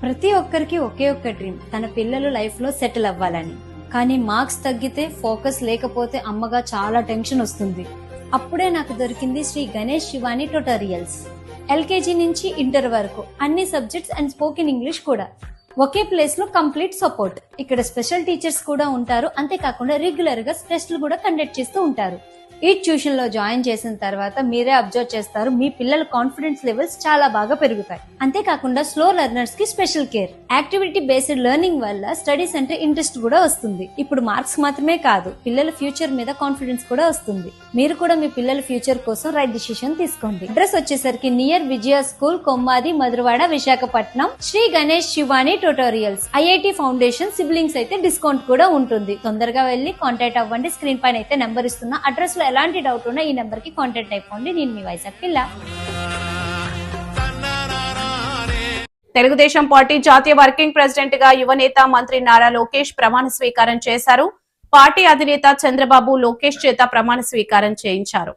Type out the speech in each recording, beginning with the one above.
ప్రతి ఒక్కరికి ఒకే ఒక్క డ్రీమ్, తన పిల్లలు లైఫ్ లో సెటిల్ అవ్వాలని. కానీ మార్క్స్ తగ్గితే, ఫోకస్ లేకపోతే అమ్మగా చాలా టెన్షన్ వస్తుంది. అప్పుడే నాకు దొరికింది శ్రీ గణేష్ శివాని ట్యుటోరియల్స్. ఎల్కేజీ నుంచి ఇంటర్ వరకు అన్ని సబ్జెక్ట్స్ అండ్ స్పోకెన్ ఇంగ్లీష్ కూడా ఒకే ప్లేస్ లో కంప్లీట్ సపోర్ట్. ఇక్కడ స్పెషల్ టీచర్స్ కూడా ఉంటారు. అంతేకాకుండా రెగ్యులర్ గా టెస్టులు కూడా కండక్ట్ చేస్తూ ఉంటారు. ఈ ట్యూషన్ లో జాయిన్ చేసిన తర్వాత మీరే అబ్జర్వ్ చేస్తారు, మీ పిల్లల కాన్ఫిడెన్స్ లెవెల్స్ చాలా బాగా పెరుగుతాయి. అంతేకాకుండా స్లో లెర్నర్స్ కి special care, activity based learning వల్ల స్టడీస్ అంటే ఇంట్రెస్ట్ కూడా వస్తుంది. ఇప్పుడు మార్క్స్ మాత్రమే కాదు, పిల్లల ఫ్యూచర్ మీద కాన్ఫిడెన్స్ కూడా వస్తుంది. మీరు కూడా మీ పిల్లల ఫ్యూచర్ కోసం రైట్ డిసిషన్ తీసుకోండి. అడ్రస్ వచ్చేసరికి near Vijaya school, Kommadi, Madhurawada, Visakhapatnam. Shri Ganesh Shivani tutorials. IIT foundation siblings అయితే డిస్కౌంట్ కూడా ఉంటుంది. తొందరగా వెళ్ళి కాంటాక్ట్ అవ్వండి. స్క్రీన్ పైన అయితే నెంబర్ ఇస్తున్నా. అడ్రస్ లో ఎలాంటి డౌట్ ఉన్నా ఈ నెంబర్ కి కాంటాక్ట్ అయిపోండి. నేను మీ వైజాగ్ పిల్ల. తెలుగుదేశం పార్టీ జాతీయ వర్కింగ్ ప్రెసిడెంట్ గా యువనేత మంత్రి నారా లోకేష్ ప్రమాణ స్వీకారం చేశారు. పార్టీ అధినేత చంద్రబాబు లోకేష్ చేత ప్రమాణ స్వీకారం చేయించారు.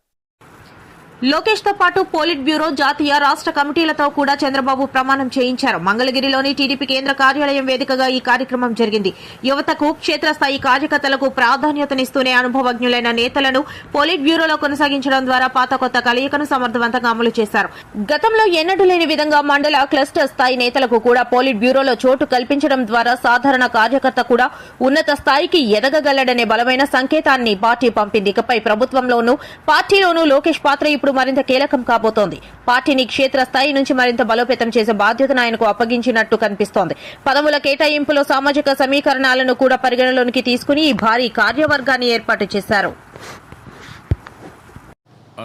లోకేష్ తో పాటు పోలిట్ బ్యూరో, జాతీయ, రాష్ట్ర కమిటీలతో కూడా చంద్రబాబు ప్రమాణం చేయించారు. మంగళగిరిలోని టీడీపీ కేంద్ర కార్యాలయం వేదికగా ఈ కార్యక్రమం జరిగింది. యువతకు, క్షేత్రస్థాయి కార్యకర్తలకు ప్రాధాన్యతనిస్తూనే అనుభవజ్ఞులైన నేతలను పోలిట్ బ్యూరోలో కొనసాగించడం ద్వారా పాత కొత్త కలయికను సమర్థవంతంగా అమలు చేశారు. గతంలో ఎన్నడూ లేని విధంగా మండల, క్లస్టర్ స్థాయి నేతలకు కూడా పోలిట్ బ్యూరోలో చోటు కల్పించడం ద్వారా సాధారణ కార్యకర్త కూడా ఉన్నత స్థాయికి ఎదగగలడనే బలమైన సంకేతాన్ని పార్టీ పంపింది. ఇకపై ప్రభుత్వంలోనూ, పార్టీలోనూ లోకేష్ పాత్ర ఇప్పుడు మరింత కీలకం కాబోతోంది. పార్టీని క్షేత్రస్థాయి నుంచి మరింత బలోపేతం చేసే బాధ్యతను ఆయనకు అప్పగించినట్టు కనిపిస్తోంది. పదవుల కేటాయింపులో సామాజిక సమీకరణాలను కూడా పరిగణలోనికి తీసుకుని ఈ భారీ కార్యవర్గాన్ని ఏర్పాటు చేశారు.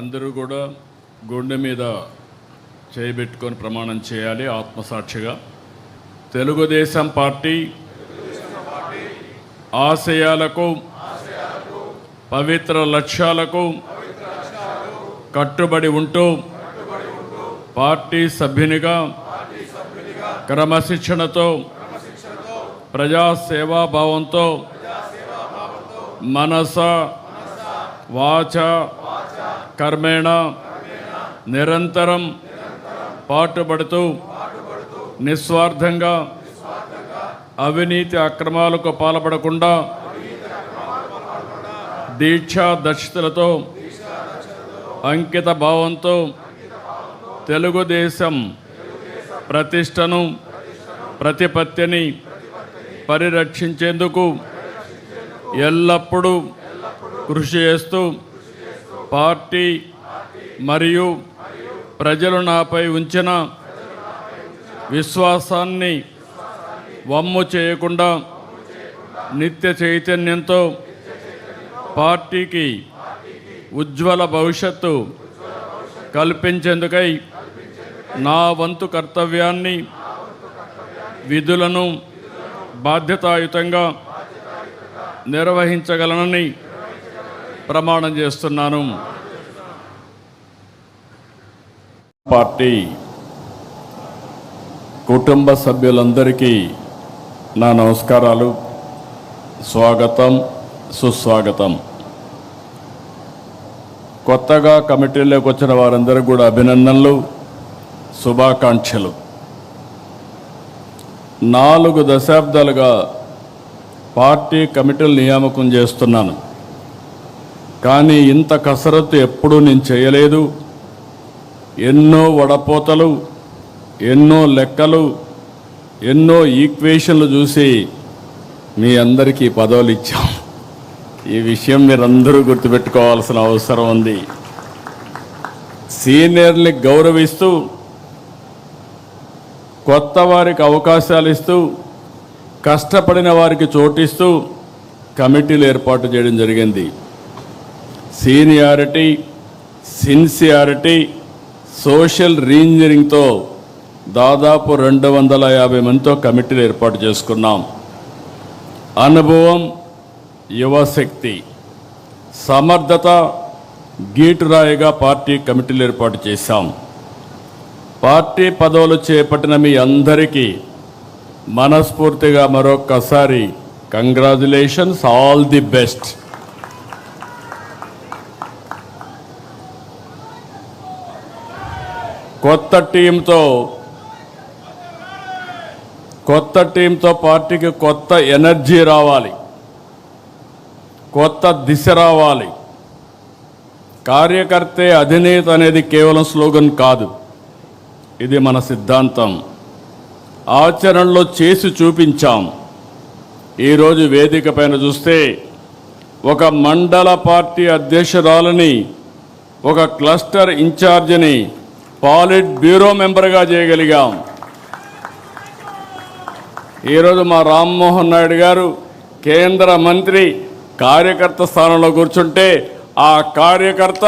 అందరూ కూడా గుండె మీద చేయబెట్టుకొని ప్రమాణం చేయాలి ఆత్మసాక్షిగా. తెలుగుదేశం పార్టీ ఆశయాలకు, పవిత్ర లక్ష్యాలకు కట్టుబడి ఉంటూ పార్టీ సభ్యునిగా క్రమశిక్షణతో, ప్రజాసేవాభావంతో మనస, వాచ, కర్మేణ నిరంతరం పాటుపడుతూ నిస్వార్థంగా అవినీతి అక్రమాలకు పాల్పడకుండా దీక్షా దక్షతలతో, అంకిత భావంతో తెలుగుదేశం ప్రతిష్టను, ప్రతిపత్తిని పరిరక్షించేందుకు ఎల్లప్పుడూ కృషి చేస్తూ పార్టీ మరియు ప్రజలు నాపై ఉంచిన విశ్వాసాన్ని వమ్ము చేయకుండా నిత్య చైతన్యంతో పార్టీకి ఉజ్వల భవిష్యత్తు కల్పించేందుకై నా వంతు కర్తవ్యాన్ని, విధులను బాధ్యతాయుతంగా నిర్వహించగలనని ప్రమాణం చేస్తున్నాను. పార్టీ కుటుంబ సభ్యులందరికీ నా నమస్కారాలు, స్వాగతం, సుస్వాగతం. కొత్తగా కమిటీలోకి వచ్చిన వారందరికీ కూడా అభినందనలు, శుభాకాంక్షలు. 4 దశాబ్దాలుగా పార్టీ కమిటీలు నియామకం చేస్తున్నాను. కానీ ఇంత కసరత్తు ఎప్పుడూ నేను చేయలేదు. ఎన్నో వడపోతలు, ఎన్నో లెక్కలు, ఎన్నో ఈక్వేషన్లు చూసి మీ అందరికీ పదవులు ఇచ్చాం. ఈ విషయం మీరందరూ గుర్తుపెట్టుకోవాల్సిన అవసరం ఉంది. సీనియర్ని గౌరవిస్తూ, కొత్త వారికి అవకాశాలు ఇస్తూ, కష్టపడిన వారికి చోటిస్తూ కమిటీలు ఏర్పాటు చేయడం జరిగింది. సీనియారిటీ, సిన్సియారిటీ, సోషల్ రీఇంజనీరింగ్తో దాదాపు 250 మందితో కమిటీలు ఏర్పాటు చేసుకున్నాం. అనుభవం, యువశక్తి, సమర్థత గీటురాయిగా పార్టీ కమిటీలు ఏర్పాటు చేశాం. పార్టీ పదవులు చేపట్టిన మీ అందరికీ మనస్ఫూర్తిగా మరొక్కసారి కంగ్రాచులేషన్స్, ఆల్ ది బెస్ట్. కొత్త టీంతో కొత్త టీంతో పార్టీకి కొత్త ఎనర్జీ రావాలి, కొత్త దిశ రావాలి. కార్యకర్తే అధినేత అనేది కేవలం స్లోగన్ కాదు, ఇది మన సిద్ధాంతం. ఆచరణలో చేసి చూపించాం. ఈరోజు వేదిక పైన చూస్తే ఒక మండల పార్టీ అధ్యక్షురాలని, ఒక క్లస్టర్ ఇన్ఛార్జిని పాలిట్ బ్యూరో మెంబర్గా చేయగలిగాం. ఈరోజు మా రామ్మోహన్ నాయుడు గారు కేంద్ర మంత్రి కార్యకర్త స్థానంలో కూర్చుంటే ఆ కార్యకర్త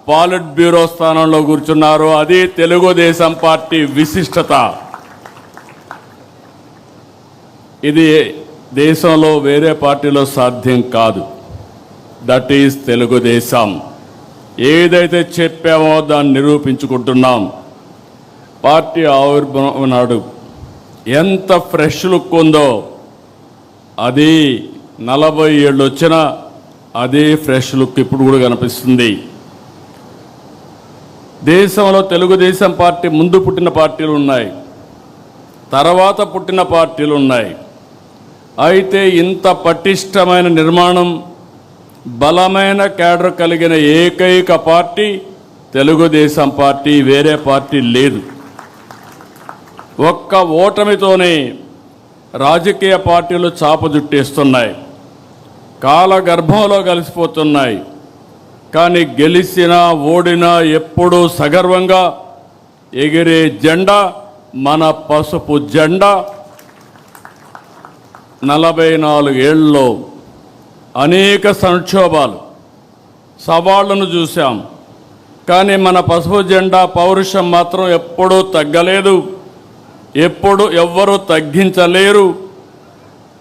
పాలిట్ బ్యూరో స్థానంలో కూర్చున్నారు. అది తెలుగుదేశం పార్టీ విశిష్టత. ఇది దేశంలో వేరే పార్టీలో సాధ్యం కాదు. That is Telugu Desam. ఏదైతే చెప్పామో దాన్ని నిరూపించుకుంటున్నాం. పార్టీ ఆవిర్భావం నాడు ఎంత ఫ్రెష్ లుక్ ఉందో, అది 40 ఏళ్ళు వచ్చినా అదే ఫ్రెష్ లుక్ ఇప్పుడు కూడా కనిపిస్తుంది. దేశంలో తెలుగుదేశం పార్టీ ముందు పుట్టిన పార్టీలు ఉన్నాయి, తర్వాత పుట్టిన పార్టీలు ఉన్నాయి. అయితే ఇంత పటిష్టమైన నిర్మాణం, బలమైన క్యాడర్ కలిగిన ఏకైక పార్టీ తెలుగుదేశం పార్టీ, వేరే పార్టీ లేదు. ఒక్క ఓటమితోనే రాజకీయ పార్టీలు చాపజుట్టేస్తున్నాయి, కాలగర్భంలో కలిసిపోతున్నాయి. కానీ గెలిచినా ఓడినా ఎప్పుడూ సగర్వంగా ఎగిరే జెండా మన పసుపు జెండా. 44 ఏళ్లలో అనేక సంక్షోభాలు, సవాళ్లను చూశాం. కానీ మన పసుపు జెండా పౌరుషం మాత్రం ఎప్పుడూ తగ్గలేదు, ఎప్పుడు ఎవ్వరూ తగ్గించలేరు.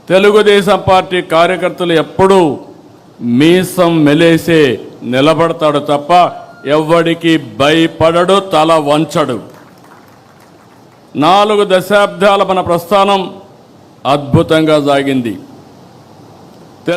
తెలుగుదేశం పార్టీ కార్యకర్తలు ఎప్పుడూ మీసం మెలేసే నిలబడతాడు తప్ప ఎవ్వడికి భయపడడు, తల వంచడు. 4 దశాబ్దాల మన ప్రస్థానం అద్భుతంగా సాగింది.